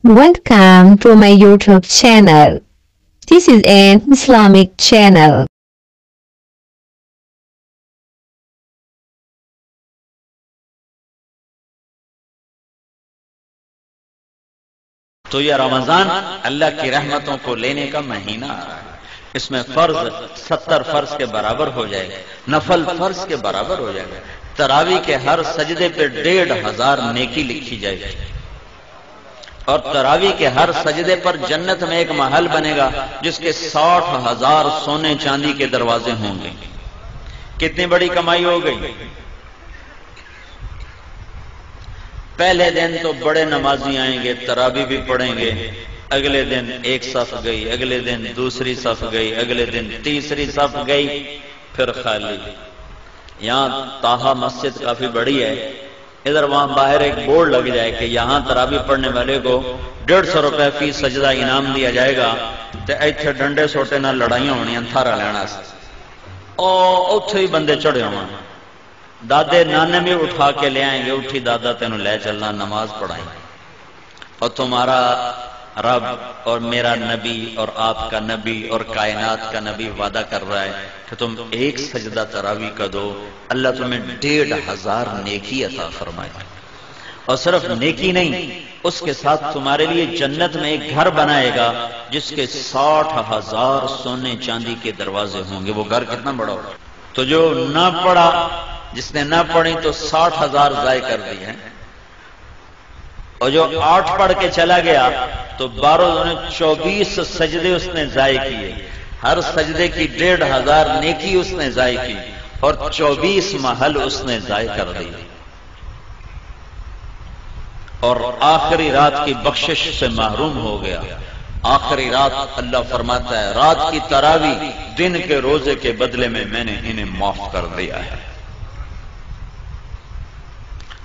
Welcome to my YouTube channel. This is an Islamic channel. تو یہ رمضان اللہ کی رحمتوں کو لینے کا مہینہ آ رہا ہے۔ اس میں فرض 70 فرض کے برابر ہو جائے گا، نفل فرض کے برابر ہو جائے گا۔ تراویح کے ہر سجدے پہ 1500 نیکی لکھی جائے گی، اور تراویح کے ہر سجدے پر جنت میں ایک محل بنے گا جس کے 60,000 سونے چاندی کے دروازے ہوں گے۔ کتنی بڑی کمائی ہو گئی۔ پہلے دن تو بڑے نمازی آئیں گے، تراویح بھی پڑھیں گے، اگلے دن ایک صف گئی، اگلے دن دوسری صف گئی، اگلے دن تیسری صف گئی، پھر خالی۔ یہاں طٰہٰ مسجد کافی بڑی ہے، ادھر وہاں باہر ایک بورڈ لگ جائے کہ یہاں تراویح پڑھنے والے کو 150 روپے فی سجدہ انعام دیا جائے گا، تو ایتھے ڈنڈے سوٹے نہ لڑائیاں ہونی تھارا لینا سے، اور اتھے ہی بندے چڑھے ہوں، دادے نانے بھی اٹھا کے لے آئیں گے، اٹھی دادا تینوں لے چلنا، نماز پڑھائیں گے۔ اور تمہارا رب اور میرا نبی اور آپ کا نبی اور کائنات کا نبی وعدہ کر رہا ہے کہ تم ایک سجدہ تراویح کا دو، اللہ تمہیں 1500 نیکی عطا فرمائے گا۔ اور صرف نیکی نہیں، اس کے ساتھ تمہارے لیے جنت میں ایک گھر بنائے گا جس کے 60,000 سونے چاندی کے دروازے ہوں گے۔ وہ گھر کتنا بڑا ہوگا؟ تو جو نہ پڑھا، جس نے نہ پڑھی تو 60,000 ضائع کر دی ہیں، اور جو 8 پڑھ کے چلا گیا تو 24 سجدے اس نے ضائع کیے، ہر سجدے کی 1500 نیکی اس نے ضائع کی، اور 24 محل اس نے ضائع کر دی۔ اور آخری رات کی بخشش سے محروم ہو گیا۔ آخری رات اللہ فرماتا ہے رات کی تراویح دن کے روزے کے بدلے میں نے انہیں معاف کر دیا ہے۔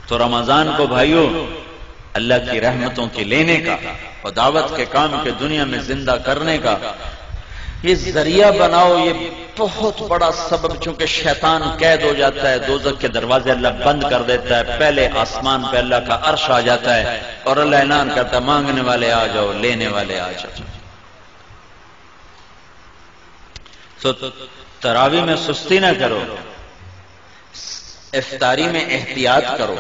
تو رمضان کو بھائیوں اللہ کی رحمتوں کی لینے کا اور دعوت کے کام کے دنیا میں زندہ کرنے کا یہ ذریعہ بناؤ۔ یہ بہت بڑا سبب، چونکہ شیطان قید ہو جاتا ہے، دوزخ کے دروازے اللہ بند کر دیتا ہے، پہلے آسمان پہ اللہ کا عرش آ جاتا ہے اور اللہ اعلان کرتا ہے مانگنے والے آ جاؤ، لینے والے آ جاؤ۔ تو تراویح میں سستی نہ کرو، افطاری میں احتیاط کرو۔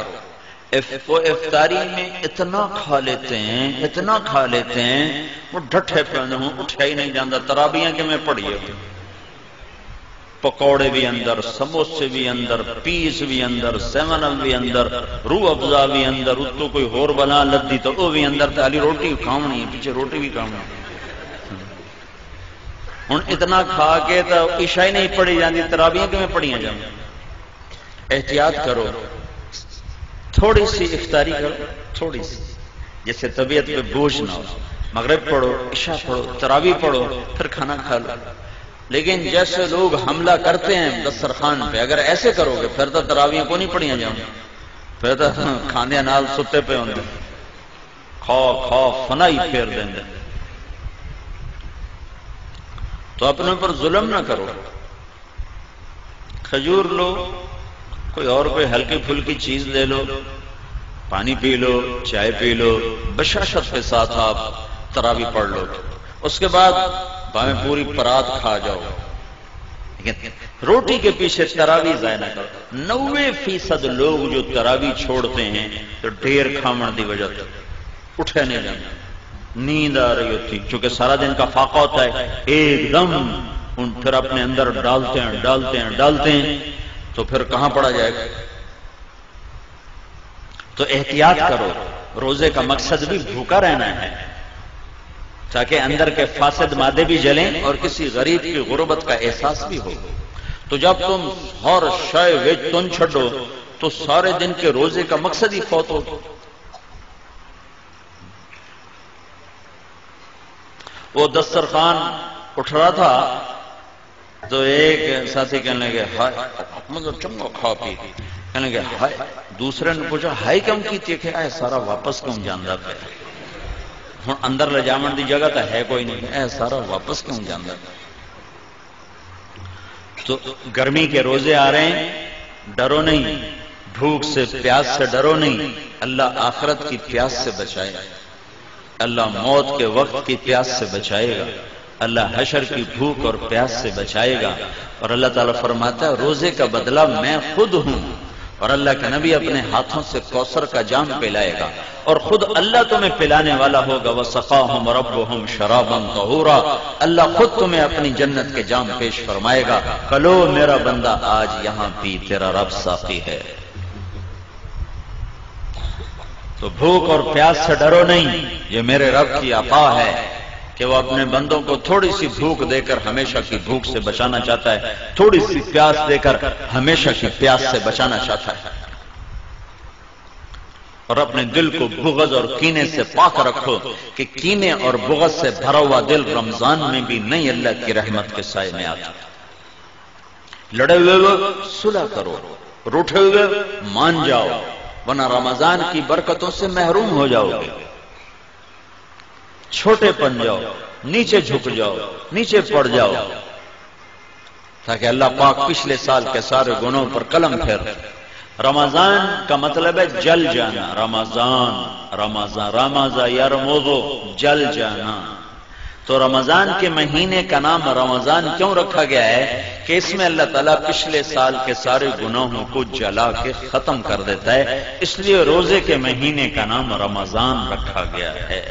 وہ افطاری میں اتنا کھا لیتے ہیں وہ ڈھٹے پہ ہوں، اٹھا ہی نہیں جاندہ۔ تراویح کے میں پڑھیے، پکوڑے بھی اندر، سموسے بھی اندر، پیس بھی اندر، 7 اپ بھی اندر، روح افزا بھی اندر، اتو کوئی ہور بنا لدی تو وہ بھی اندر، تالی روٹی کھاؤنی ہے، پیچھے روٹی بھی کھاؤنی۔ ہن اتنا کھا کے تو عشاء ہی نہیں پڑھی جاندی، تراویح کے میں پڑھیاں جاندی۔ احتیاط کرو، تھوڑی سی افطاری کرو، تھوڑی سی، جیسے طبیعت پہ بوجھ نہ ہو۔ مغرب پڑھو، عشاء پڑھو، تراویح پڑھو، پھر کھانا کھا لو۔ لیکن جیسے لوگ حملہ کرتے ہیں دسترخوان پہ، اگر ایسے کرو گے پھر تو تراویح کو نہیں پڑھیاں جاؤں، پھر تو کھانے نال ستے پہ ہوندے، کھا فنائی پھیر دیں گے۔ تو اپنے پر ظلم نہ کرو، کھجور لو، کوئی اور کوئی ہلکی پھلکی چیز لے لو، پانی پی لو، چائے پی لو، بشاشت کے ساتھ آپ تراویح پڑھ لو۔ اس کے بعد بھاویں پوری پرات کھا جاؤ، لیکن روٹی کے پیچھے تراویح ضائع نہ کرو۔ 90% لوگ جو تراویح چھوڑتے ہیں تو ڈھیر کھاون دی وجہ سے اٹھے نہیں جاتے، نیند آ رہی ہوتی، چونکہ سارا دن کا فاقہ ہوتا ہے، ایک دم ان پھر اپنے اندر ڈالتے ہیں تو پھر کہاں پڑا جائے گا۔ تو احتیاط کرو، روزے کا مقصد بھی بھوکا رہنا ہے تاکہ اندر کے فاسد مادے بھی جلیں اور کسی غریب کی غربت کا احساس بھی ہو۔ تو جب تم ہر شے وچ تن چھڈو تو سارے دن کے روزے کا مقصد ہی فوت ہو۔ وہ دسترخوان اٹھ رہا تھا تو ایک ساتھی کہنے لگے ہائے مطلب چنگا کھا پی، کہنے لگے ہائے، دوسرے نے پوچھا ہائے کیوں کی کہ اے سارا واپس کیوں جاندہ پہ، ہن اندر لے جاون دی جگہ تو ہے کوئی نہیں، اے سارا واپس کیوں جاندہ پہ۔ تو گرمی کے روزے آ رہے ہیں، ڈرو نہیں، بھوک سے پیاس سے ڈرو نہیں، اللہ آخرت کی پیاس سے بچائے۔ اللہ موت کے وقت کی پیاس سے بچائے گا، اللہ حشر کی بھوک اور پیاس سے بچائے گا۔ اور اللہ تعالیٰ فرماتا ہے روزے کا بدلہ میں خود ہوں، اور اللہ کے نبی اپنے ہاتھوں سے کوثر کا جام پلائے گا، اور خود اللہ تمہیں پلانے والا ہوگا۔ وَسَقَاهُمْ رَبُّهُمْ شَرَابًا طَهُورًا، اللہ خود تمہیں اپنی جنت کے جام پیش فرمائے گا۔ کلو میرا بندہ آج یہاں پی، تیرا رب ساقی ہے۔ تو بھوک اور پیاس سے ڈرو نہیں، یہ میرے رب کی عطا ہے کہ وہ اپنے بندوں کو تھوڑی سی بھوک دے کر ہمیشہ کی بھوک سے بچانا چاہتا ہے، تھوڑی سی پیاس دے کر ہمیشہ کی پیاس سے بچانا چاہتا ہے۔ اور اپنے دل کو بغض اور کینے سے پاک رکھو کہ کینے اور بغض سے بھرا ہوا دل رمضان میں بھی نہیں اللہ کی رحمت کے سائے میں آتا۔ لڑے ہوئے صلح کرو، روٹھے ہوئے مان جاؤ، ورنہ رمضان کی برکتوں سے محروم ہو جاؤ گے۔ چھوٹے پن جاؤ، نیچے جھک جاؤ، نیچے پڑ جاؤ، تاکہ اللہ پاک پچھلے سال کے سارے گناہوں پر قلم پھیر۔ رمضان کا مطلب ہے جل جانا، رمضان یرمض، جل جانا۔ تو رمضان کے مہینے کا نام رمضان کیوں رکھا گیا ہے کہ اس میں اللہ تعالیٰ پچھلے سال کے سارے گناہوں کو جلا کے ختم کر دیتا ہے، اس لیے روزے کے مہینے کا نام رمضان رکھا گیا ہے۔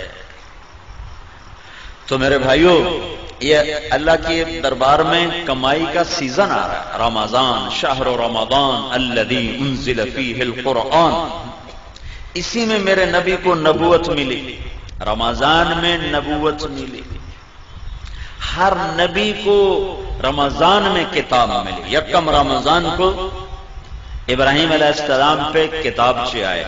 تو میرے بھائیو، یہ اللہ کے دربار میں کمائی کا سیزن آ رہا ہے۔ رمضان شہر رمضان الذی انزل فیہ القرآن، اسی میں میرے نبی کو نبوت ملی، رمضان میں نبوت ملی۔ ہر نبی کو رمضان میں کتاب ملی۔ یکم رمضان کو ابراہیم علیہ السلام پہ کتابچے آئے،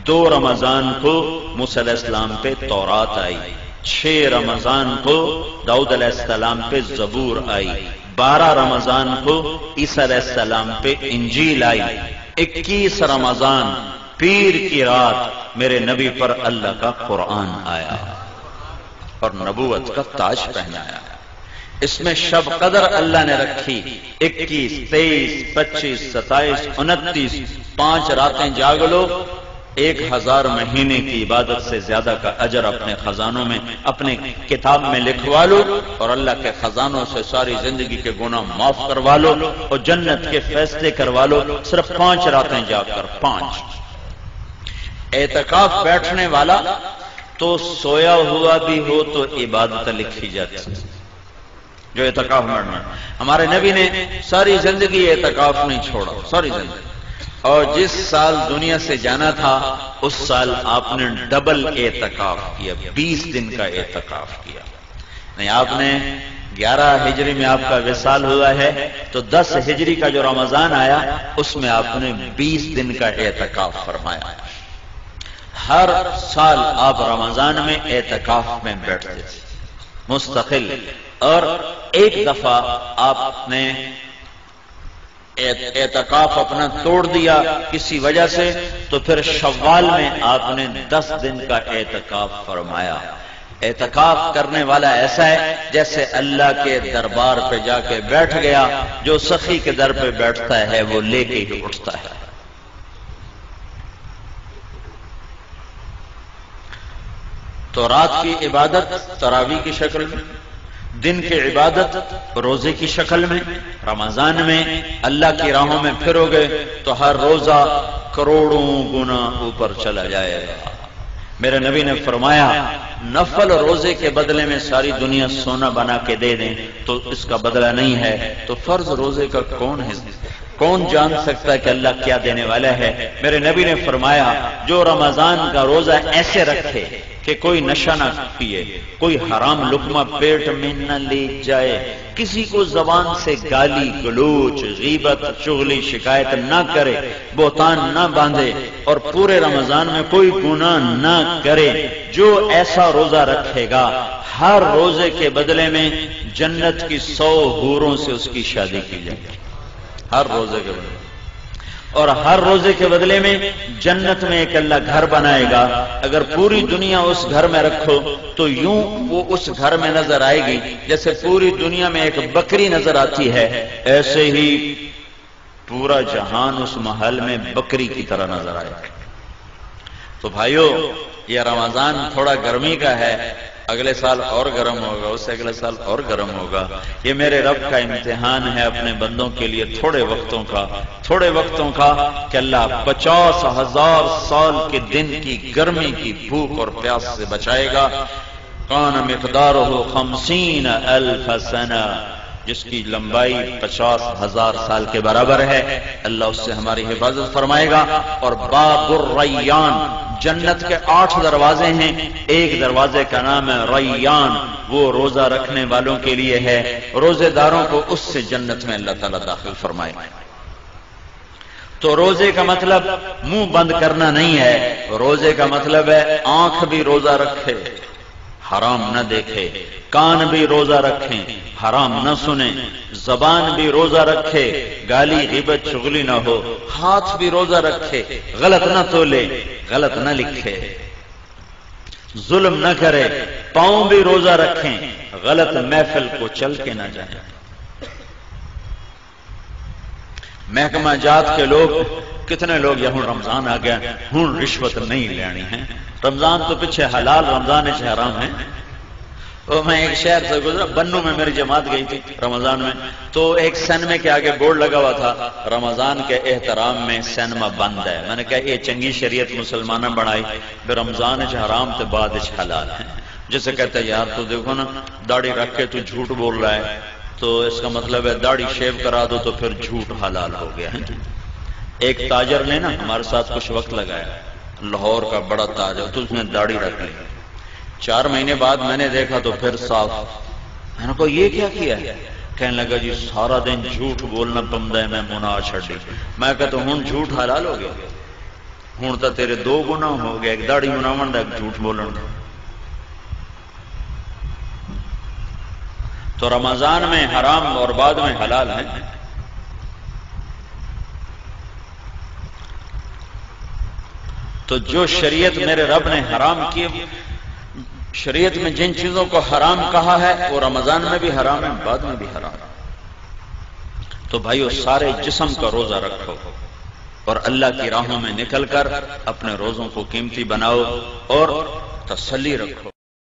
2 رمضان کو موسیٰ علیہ السلام پہ تورات آئی، 6 رمضان کو داؤد علیہ السلام پہ زبور آئی، 12 رمضان کو عیسیٰ علیہ السلام پہ انجیل آئی، 21 رمضان پیر کی رات میرے نبی پر اللہ کا قرآن آیا اور نبوت کا تاج پہنایا۔ اس میں شب قدر اللہ نے رکھی، 21، 23، 25، 27، 29، 5 راتیں جاگ لو، 1000 مہینے کی عبادت سے زیادہ کا اجر اپنے خزانوں میں، اپنے کتاب میں لکھوا لو، اور اللہ کے خزانوں سے ساری زندگی کے گناہ معاف کروا لو اور جنت کے فیصلے کروا لو، صرف 5 راتیں جاگ کر۔ 5 اعتکاف بیٹھنے والا تو سویا ہوا بھی ہو تو عبادت لکھی جاتی، جو اعتکاف میں ہمارے نبی نے ساری زندگی اعتکاف نہیں چھوڑا، ساری زندگی۔ اور جس سال دنیا سے جانا تھا اس سال آپ نے ڈبل اعتکاف کیا، 20 دن کا اعتکاف کیا۔ نہیں، آپ نے 11 ہجری میں آپ کا وصال ہوا ہے تو 10 ہجری کا جو رمضان آیا اس میں آپ نے 20 دن کا اعتکاف فرمایا۔ ہر سال آپ رمضان میں اعتکاف میں بیٹھتے تھے مستقل، اور ایک دفعہ آپ نے اعتکاف اپنا توڑ دیا کسی وجہ سے، تو پھر شوال میں آپ نے 10 دن کا اعتکاف فرمایا۔ اعتکاف کرنے والا ایسا ہے جیسے اللہ کے دربار پہ جا کے بیٹھ گیا، جو سخی کے در پہ بیٹھتا ہے وہ لے کے ہی اٹھتا ہے۔ تو رات کی عبادت تراویح کی شکل میں، دن کی عبادت روزے کی شکل میں۔ رمضان میں اللہ کی راہوں میں پھرو گے تو ہر روزہ کروڑوں گنا اوپر چلا جائے گا۔ میرے نبی نے فرمایا نفل روزے کے بدلے میں ساری دنیا سونا بنا کے دے دیں تو اس کا بدلہ نہیں ہے، تو فرض روزے کا کون جان سکتا ہے کہ اللہ کیا دینے والا ہے؟ میرے نبی نے فرمایا جو رمضان کا روزہ ایسے رکھے کہ کوئی نشہ نہ پیے، کوئی حرام لقمہ پیٹ میں نہ لے جائے، کسی کو زبان سے گالی گلوچ غیبت چغلی شکایت نہ کرے، بہتان نہ باندھے، اور پورے رمضان میں کوئی گناہ نہ کرے، جو ایسا روزہ رکھے گا ہر روزے کے بدلے میں جنت کی 100 حوروں سے اس کی شادی کی جائے گی، ہر روزے کے بدلے، اور ہر روزے کے بدلے میں جنت میں ایک اللہ گھر بنائے گا۔ اگر پوری دنیا اس گھر میں رکھو تو یوں وہ اس گھر میں نظر آئے گی جیسے پوری دنیا میں ایک بکری نظر آتی ہے، ایسے ہی پورا جہان اس محل میں بکری کی طرح نظر آئے گا۔ تو بھائیو، یہ رمضان تھوڑا گرمی کا ہے، اگلے سال اور گرم ہوگا، اس سے اگلے سال اور گرم ہوگا۔ یہ میرے رب کا امتحان ہے اپنے بندوں کے لیے، تھوڑے وقتوں کا کہ اللہ 50,000 سال کے دن کی گرمی کی بھوک اور پیاس سے بچائے گا۔ کان مقدارہ 50,000 سنہ، جس کی لمبائی 50,000 سال کے برابر ہے، اللہ اس سے ہماری حفاظت فرمائے گا۔ اور باب الریان، جنت کے 8 دروازے ہیں، ایک دروازے کا نام ہے ریان، وہ روزہ رکھنے والوں کے لیے ہے، روزے داروں کو اس سے جنت میں اللہ تعالیٰ داخل فرمائے۔ تو روزے کا مطلب منہ بند کرنا نہیں ہے، روزے کا مطلب ہے آنکھ بھی روزہ رکھے، حرام نہ دیکھے، کان بھی روزہ رکھیں، حرام نہ سنیں، زبان بھی روزہ رکھے، گالی غیبت چغلی نہ ہو، ہاتھ بھی روزہ رکھے، غلط نہ تولے، غلط نہ لکھے، ظلم نہ کرے، پاؤں بھی روزہ رکھیں، غلط محفل کو چل کے نہ جائیں۔ محکمہ جات کے لوگ، کتنے لوگ یہ ہوں رمضان آ گیا ہوں رشوت نہیں لینی ہے، رمضان تو پیچھے حلال، رمضان سے حرام ہے۔ اور میں ایک شہر سے گزرا، بنو میں میری جماعت گئی تھی رمضان میں، تو ایک سینما کے آگے بورڈ لگا ہوا تھا رمضان کے احترام میں سینما بند ہے۔ میں نے کہا یہ چنگی شریعت مسلمانہ بنائی، رمضان سے حرام تے بعد حلال ہے۔ جسے کہتا ہے یار تو دیکھو نا داڑھی رکھ کے تو جھوٹ بول رہا ہے، تو اس کا مطلب ہے داڑھی شیو کرا دو تو پھر جھوٹ حلال ہو گیا ہے۔ ایک تاجر نے نا ہمارے ساتھ کچھ وقت لگایا، لاہور کا بڑا تاجر، تو اس نے داڑھی رکھ لی، 4 مہینے بعد میں نے دیکھا تو پھر صاف۔ میں نے کہا یہ کیا کیا ہے؟ کہنے لگا جی سارا دن جھوٹ بولنا پمدا ہے، میں مناہ چھڈی۔ میں کہتا ہوں جھوٹ حلال ہو گیا، ہوں تو تیرے 2 گناہ ہو گئے، ایک داڑھی مناون دا، ایک جھوٹ بولن دا۔ تو رمضان میں حرام اور بعد میں حلال ہے۔ تو جو شریعت میرے رب نے حرام کی، شریعت میں جن چیزوں کو حرام کہا ہے وہ رمضان میں بھی حرام ہے، بعد میں بھی حرام ہے۔ تو بھائیو سارے جسم کا روزہ رکھو اور اللہ کی راہوں میں نکل کر اپنے روزوں کو قیمتی بناؤ اور تسلی رکھو۔